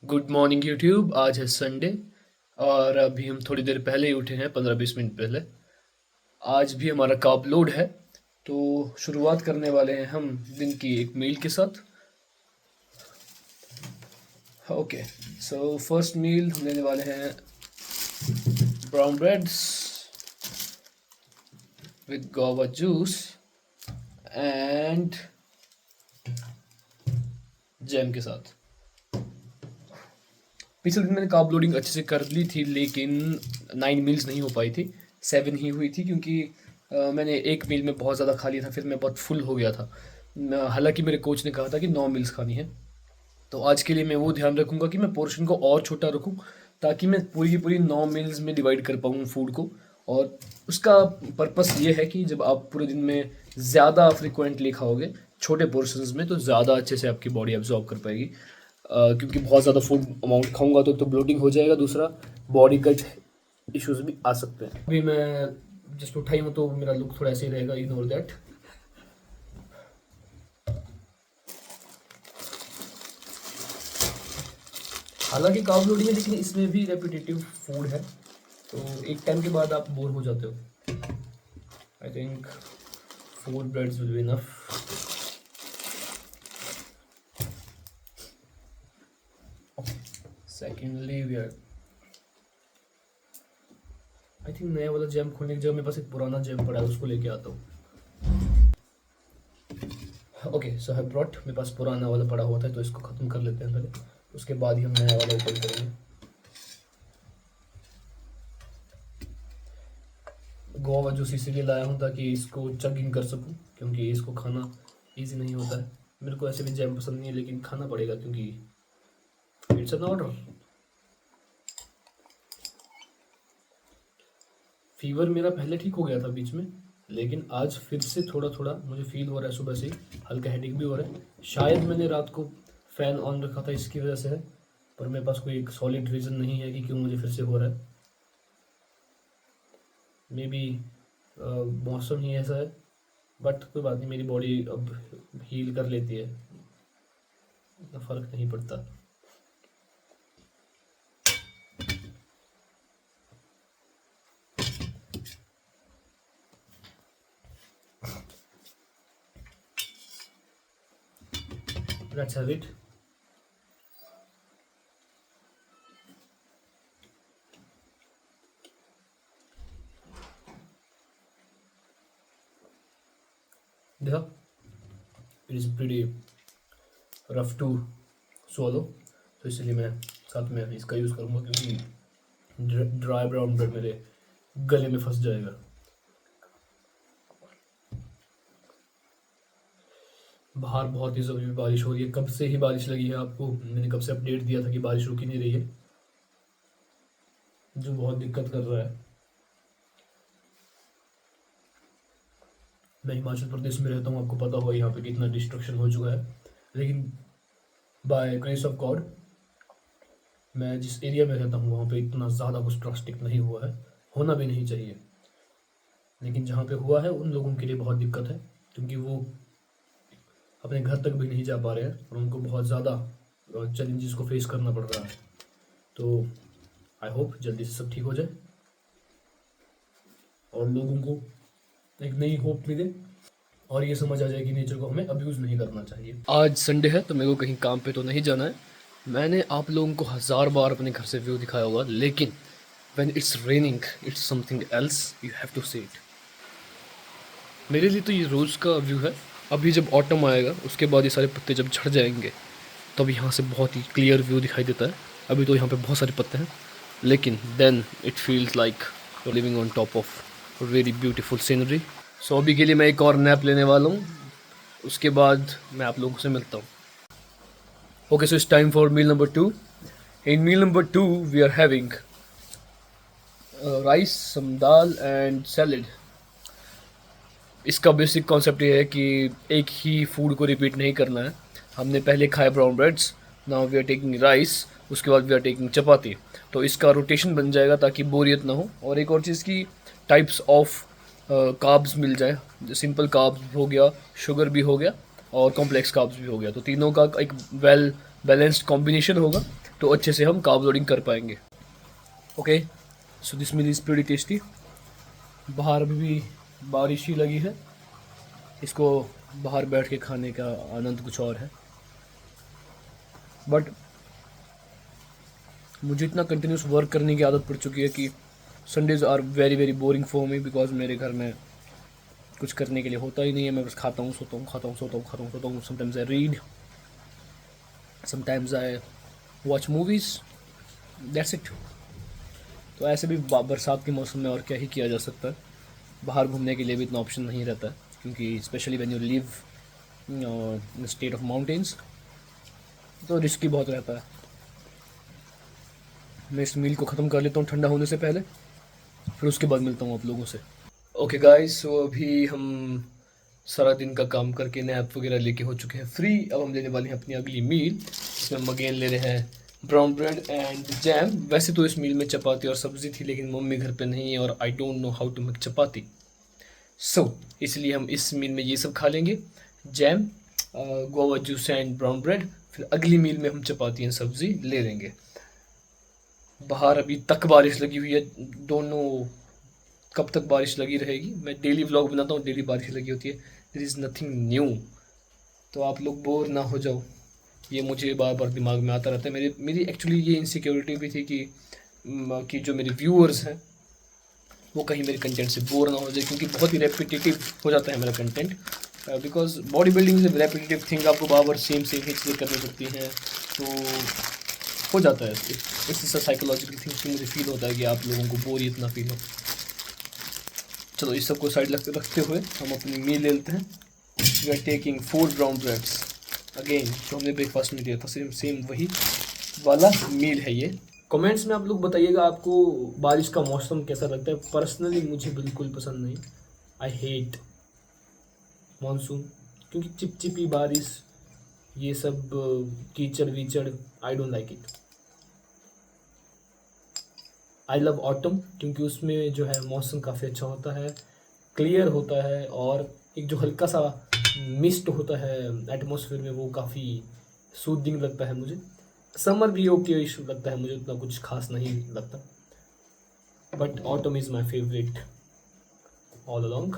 Good morning YouTube. आज है Sunday और अभी हम थोड़ी देर पहले ही उठे हैं, 15-20 मिनट पहले। आज भी हमारा कार्ब लोड है, तो शुरुआत करने वाले हैं हम दिन की एक मील के साथ। ओके, सो फर्स्ट मील हम लेने वाले हैं brown breads with guava juice and jam के साथ। पिछले दिन मैंने कार्ब लोडिंग अच्छे से कर ली थी, लेकिन 9 मील्स नहीं हो पाई थी, 7 ही हुई थी, क्योंकि मैंने एक मील में बहुत ज़्यादा खा लिया था, फिर मैं बहुत फुल हो गया था। हालांकि मेरे कोच ने कहा था कि 9 मील्स खानी है, तो आज के लिए मैं वो ध्यान रखूँगा कि मैं पोर्शन को और छोटा रखूँ, ताकि मैं पूरी की पूरी 9 मील्स में डिवाइड कर पाऊँ फूड को। और उसका पर्पस ये है कि जब आप पूरे दिन में ज़्यादा फ्रिक्वेंटली खाओगे छोटे पोर्शंस में, तो ज़्यादा अच्छे से आपकी बॉडी एब्जॉर्ब कर पाएगी। क्योंकि बहुत ज़्यादा फूड अमाउंट खाऊंगा तो ब्लोटिंग हो जाएगा, दूसरा बॉडी गट इश्यूज भी आ सकते हैं। अभी मैं जस्ट उठाई हूँ तो मेरा लुक थोड़ा ऐसे ही रहेगा, इग्नोर दैट। हालांकि कार्ब लोडिंग है, लेकिन इसमें भी रेपिटेटिव फूड है, तो एक टाइम के बाद आप बोर हो जाते हो। I think 4 breads will be enough. Secondly we are, I think नया वाला जैम खोलने की जगह मेरे पास एक पुराना जैम पड़ा है, उसको लेके आता हूँ। ओके, सो आई ब्रॉट, मेरे पास पुराना वाला पड़ा हुआ था, तो इसको ख़त्म कर लेते हैं पहले, उसके बाद ही हम नया वाला ओपन करेंगे। गुआवा जूस इसीलिए लाया हूँ ताकि इसको चगिंग कर सकूँ, क्योंकि इसको खाना इजी नहीं होता है। मेरे को ऐसे भी जैम पसंद नहीं है, लेकिन खाना पड़ेगा क्योंकि इट्स एन ऑर्डर। फीवर मेरा पहले ठीक हो गया था बीच में, लेकिन आज फिर से थोड़ा थोड़ा मुझे फील हो रहा है, सुबह से ही हल्का हेडेक भी हो रहा है। शायद मैंने रात को फ़ैन ऑन रखा था, इसकी वजह से है, पर मेरे पास कोई एक सॉलिड रीज़न नहीं है कि क्यों मुझे फिर से हो रहा है। मे बी मौसम ही ऐसा है, बट कोई बात नहीं, मेरी बॉडी अब हील कर लेती है, इतना फ़र्क नहीं पड़ता। Let's have it. देखा, it is pretty rough to swallow, तो इसलिए मैं साथ में इसका यूज़ करूँगा, क्योंकि ड्राई ब्राउन ब्रेड मेरे गले में फंस जाएगा। बाहर बहुत ही ज़रूरी बारिश हो रही है, कब से ही बारिश लगी है, आपको मैंने कब से अपडेट दिया था कि बारिश रुक ही नहीं रही है, जो बहुत दिक्कत कर रहा है। मैं हिमाचल प्रदेश में रहता हूँ, आपको पता होगा यहाँ पे कितना डिस्ट्रक्शन हो चुका है, लेकिन बाय ग्रेस ऑफ गॉड मैं जिस एरिया में रहता हूँ वहाँ पे इतना ज़्यादा कुछ ड्रास्टिक नहीं हुआ है, होना भी नहीं चाहिए। लेकिन जहाँ पे हुआ है उन लोगों के लिए बहुत दिक्कत है, क्योंकि वो अपने घर तक भी नहीं जा पा रहे हैं और उनको बहुत ज़्यादा चैलेंजेस को फेस करना पड़ रहा है। तो आई होप जल्दी से सब ठीक हो जाए और लोगों को एक नई होप मिले और ये समझ आ जाए कि नेचर को हमें अब्यूज़ नहीं करना चाहिए। आज संडे है तो मेरे को कहीं काम पे तो नहीं जाना है। मैंने आप लोगों को 1000 बार अपने घर से व्यू दिखाया होगा, लेकिन when it's raining it's something else, you have to see it. मेरे लिए तो ये रोज़ का व्यू है। अभी जब ऑटम आएगा उसके बाद ये सारे पत्ते जब झड़ जाएंगे तब यहाँ से बहुत ही क्लियर व्यू दिखाई देता है। अभी तो यहाँ पे बहुत सारे पत्ते हैं, लेकिन then it feels like living on top of very beautiful scenery. So अभी के लिए मैं एक और नैप लेने वाला हूँ, उसके बाद मैं आप लोगों से मिलता हूँ। Okay, so it's time for meal number 2। In meal number 2 we are having rice, some dal and salad. इसका बेसिक कॉन्सेप्ट ये है कि एक ही फूड को रिपीट नहीं करना है। हमने पहले खाए brown breads, now we are taking rice, उसके बाद वी आर टेकिंग चपाती। तो इसका रोटेशन बन जाएगा ताकि बोरियत ना हो, और एक और चीज़ की टाइप्स ऑफ कार्ब्स मिल जाए। सिंपल कार्ब्स हो गया, शुगर भी हो गया और कॉम्प्लेक्स कार्ब्स भी हो गया, तो तीनों का एक वेल बैलेंस्ड कॉम्बिनेशन होगा। तो अच्छे से हम कार्ब लोडिंग कर पाएंगे। Okay, so this meal is pretty tasty. बाहर अभी भी बारिश ही लगी है, इसको बाहर बैठ के खाने का आनंद कुछ और है। बट मुझे इतना कंटिन्यूस वर्क करने की आदत पड़ चुकी है कि Sundays are very very boring for me, because मेरे घर में कुछ करने के लिए होता ही नहीं है। मैं बस खाता हूँ, सोता हूँ, खाता हूँ, सोता हूँ, खाता हूँ, सोता हूँ। Sometimes I read, sometimes I watch movies, that's it. तो ऐसे भी बरसात के मौसम में और क्या ही किया जा सकता है। बाहर घूमने के लिए भी इतना ऑप्शन नहीं रहता है, क्योंकि specially when you live in state of mountains तो रिस्की बहुत रहता है। मैं इस मील को ख़त्म कर लेता हूँ ठंडा होने से पहले, फिर उसके बाद मिलता हूँ आप लोगों से। ओके गाइस, सो अभी हम सारा दिन का काम करके नैप वगैरह लेके हो चुके हैं फ्री। अब हम लेने वाले हैं अपनी अगली मील, जिसमें हम अगेन ले रहे हैं ब्राउन ब्रेड एंड जैम। वैसे तो इस मील में चपाती और सब्ज़ी थी, लेकिन मम्मी घर पे नहीं है और I don't know how to make chapati, so इसलिए हम इस मील में ये सब खा लेंगे, jam, guava juice and brown bread. फिर अगली मील में हम चपाती एंड सब्ज़ी ले लेंगे। बाहर अभी तक बारिश लगी हुई है, दोनों कब तक बारिश लगी रहेगी। मैं डेली व्लॉग बनाता हूँ, डेली बारिश लगी होती है, देयर इज़ नथिंग न्यू। तो आप लोग बोर ना हो जाओ, ये मुझे बार बार दिमाग में आता रहता है। मेरी एक्चुअली ये इनसिक्योरिटी भी थी कि जो मेरे व्यूअर्स हैं वो कहीं मेरे कंटेंट से बोर ना हो जाए, क्योंकि बहुत ही रेपिटेटिव हो जाता है मेरा content. Because body building is a repetitive thing, आपको बार बार सेम सेम ही चीज़ें करनी पड़ती हैं, तो हो जाता है। इट्स अ साइकोलॉजिकल थिंग कि मुझे फील होता है कि आप लोगों को बोरियत ना फील हो। चलो इस सब को साइड रखते हुए हम अपनी मील ले लेते हैं। We are taking 4 brown breads again, जो हमने ब्रेकफास्ट में दिया था, सेम सेम वही वाला मील है ये। कमेंट्स में आप लोग बताइएगा आपको बारिश का मौसम कैसा लगता है। पर्सनली मुझे बिल्कुल पसंद नहीं, आई हेट मानसून, क्योंकि चिपचिपी बारिश, ये सब कीचड़ वीचड़, I don't like it. I love autumn, क्योंकि उसमें जो है मौसम काफ़ी अच्छा होता है, क्लियर होता है, और एक जो हल्का सा मिस्ट होता है एटमॉस्फेयर में, वो काफ़ी सूदिंग लगता है मुझे। समर भी ओके इशू लगता है मुझे, उतना कुछ खास नहीं लगता, but autumn is my favourite all along.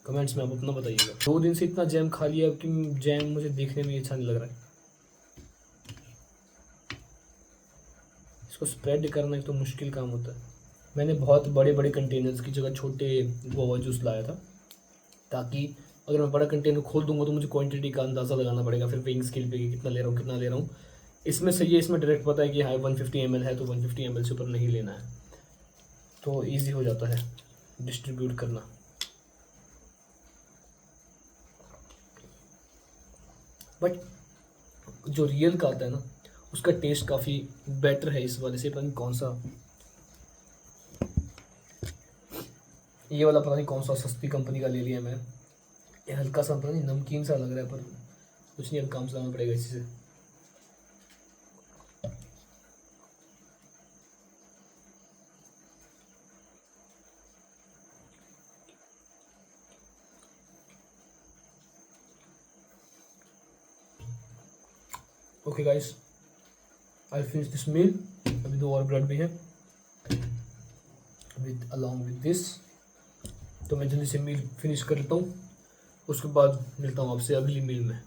Comments में आप अपना बताइएगा। 2 दिन से इतना जैम खा लिया कि जैम मुझे देखने में अच्छा नहीं लग रहा है। इसको स्प्रेड करना एक तो मुश्किल काम होता है। मैंने बहुत बड़े बड़े कंटेनर्स की जगह छोटे गुआवा जूस लाया था, ताकि अगर मैं बड़ा कंटेनर खोल दूंगा तो मुझे क्वांटिटी का अंदाज़ा लगाना पड़ेगा, फिर वेइंग स्केल पे कितना ले रहा हूँ, कितना ले रहा हूँ। इसमें सही है, इसमें डायरेक्ट पता है कि हाँ 150 ml है, तो 150 ml से ऊपर नहीं लेना है, तो ईजी हो जाता है डिस्ट्रीब्यूट करना। बट जो रियल का आता है ना, उसका टेस्ट काफ़ी बेटर है इस वाले से। पता नहीं कौन सा, ये वाला पता नहीं कौन सा सस्ती कंपनी का ले लिया मैं। ये हल्का सा पता नहीं नमकीन सा लग रहा है, पर कुछ नहीं, अब काम चलाना पड़ेगा इसी से। Okay guys, I finish this meal. अभी 2 और ब्रेड भी है विद अलॉन्ग विद दिस, तो मैं जल्दी से मील फिनिश कर लेता हूँ, उसके बाद मिलता हूँ आपसे अगली मील में।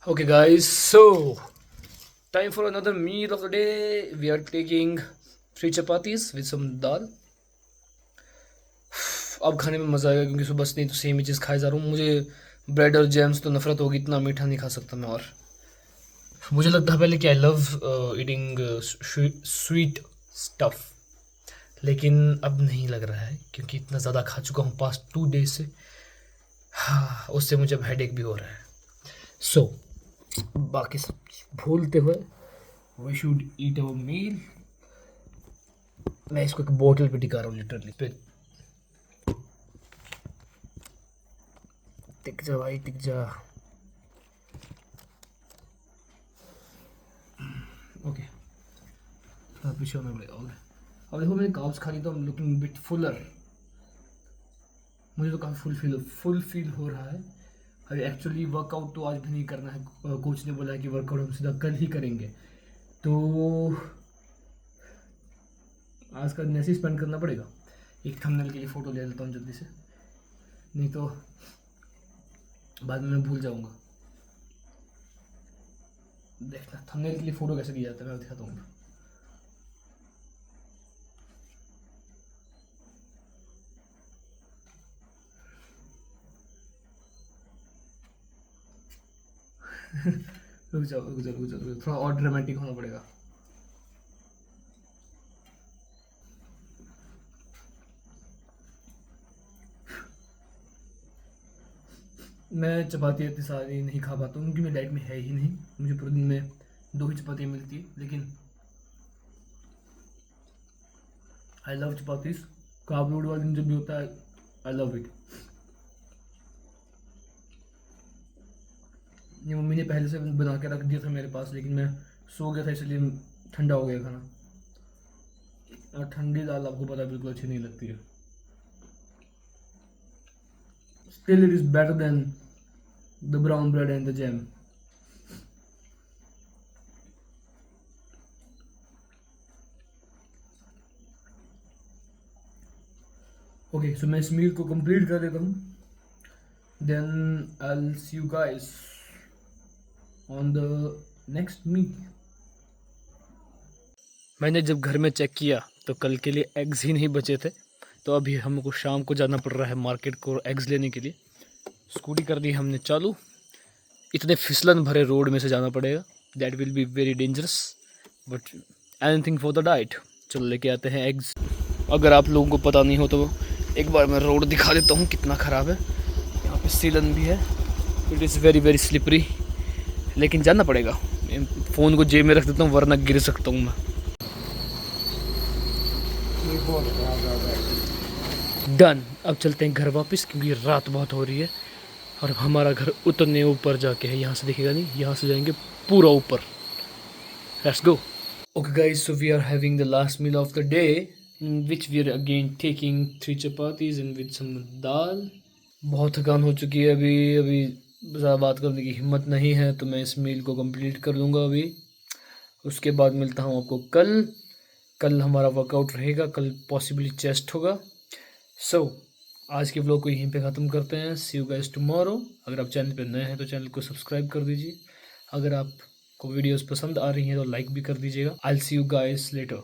Okay guys, so time for another meal of the day. We are taking 3 chapatis with some dal. अब खाने में मज़ा आएगा, क्योंकि सुबह से नहीं तो सेम ही चीज़ खाए जा रहा हूँ। मुझे ब्रेड और जैम से तो नफरत होगी, इतना मीठा नहीं खा सकता मैं। और मुझे लगता है पहले कि I love eating sweet stuff, लेकिन अब नहीं लग रहा है, क्योंकि इतना ज़्यादा खा चुका हूँ पास्ट 2 डेज से। हाँ, उससे मुझे अब हेडेक भी हो रहा है। सो बाकी सब भूलते हुए वी शुड ईट अवर मील। मैं इसको एक बोतल पे टिका रहा हूँ लिटरली पे। टिक जा भाई, टिक जा। ओके, पीछे होना पड़ेगा। ओके, अब देखो मैंने कार्ब्स खा ली, तो I'm looking बिट फुलर। मुझे तो काफ़ी फुल फील हो रहा है, अभी एक्चुअली वर्कआउट तो आज भी नहीं करना है, कोच ने बोला है कि वर्कआउट हम सीधा कल ही करेंगे, तो आज का दिन ऐसे ही स्पेंड करना पड़ेगा। एक थंबनेल के लिए फ़ोटो ले लेता हूँ जल्दी से, नहीं तो बाद में मैं भूल जाऊँगा। देखना थंबनेल के लिए फ़ोटो कैसे किया जाता है, मैं दिखाता हूँ। रुक जाओ रुक जाओ रुक जाओ रुक जाओ, थोड़ा और ड्रामेटिक होना पड़ेगा। मैं चपाती इतनी सारी नहीं खा पाता हूँ क्योंकि मेरी डाइट में है ही नहीं। मुझे पूरे दिन में 2 ही चपातियाँ मिलती है, लेकिन I love chapatis. Carb load वाला दिन जब भी होता है, आई लव इट। ये मम्मी ने पहले से बना के रख दिया था मेरे पास, लेकिन मैं सो गया था इसलिए ठंडा हो गया खाना। और ठंडी दाल आपको पता है बिल्कुल अच्छी नहीं लगती है। Still it is better than the brown bread and the jam. Okay, so मैं इस मील को कंप्लीट कर देता हूँ, then I will see you guys on the next meal. मैंने जब घर में चेक किया तो कल के लिए एग्स ही नहीं बचे थे, तो अभी हमको शाम को जाना पड़ रहा है मार्केट को एग्स लेने के लिए। स्कूटी कर दी हमने चालू, इतने फिसलन भरे रोड में से जाना पड़ेगा, that will be very dangerous, but anything for the diet. चलो लेके आते हैं एग्स। अगर आप लोगों को पता नहीं हो तो एक बार मैं रोड दिखा देता हूँ कितना ख़राब है। यहाँ पे सीलन भी है, it is very very slippery, लेकिन जाना पड़ेगा। फ़ोन को जेब में रख देता हूँ वरना गिर सकता हूँ मैं। डन, अब चलते हैं घर वापस क्योंकि रात बहुत हो रही है और हमारा घर उतने ऊपर जाके है। यहाँ से दिखेगा नहीं, यहाँ से जाएंगे पूरा ऊपर। Let's go. Okay guys, so we are having the last meal of the day in which we are again taking 3 chapatis and with some dal. बहुत थकान हो चुकी है, अभी ज़्यादा बात करने की हिम्मत नहीं है, तो मैं इस मील को कंप्लीट कर लूँगा अभी। उसके बाद मिलता हूँ आपको कल हमारा वर्कआउट रहेगा, कल पॉसिबली चेस्ट होगा। सो आज के व्लॉग को यहीं पे ख़त्म करते हैं। सी यू गाइस टुमारो। अगर आप चैनल पे नए हैं तो चैनल को सब्सक्राइब कर दीजिए। अगर आपको वीडियोस पसंद आ रही हैं तो लाइक भी कर दीजिएगा। आई will see you guys later.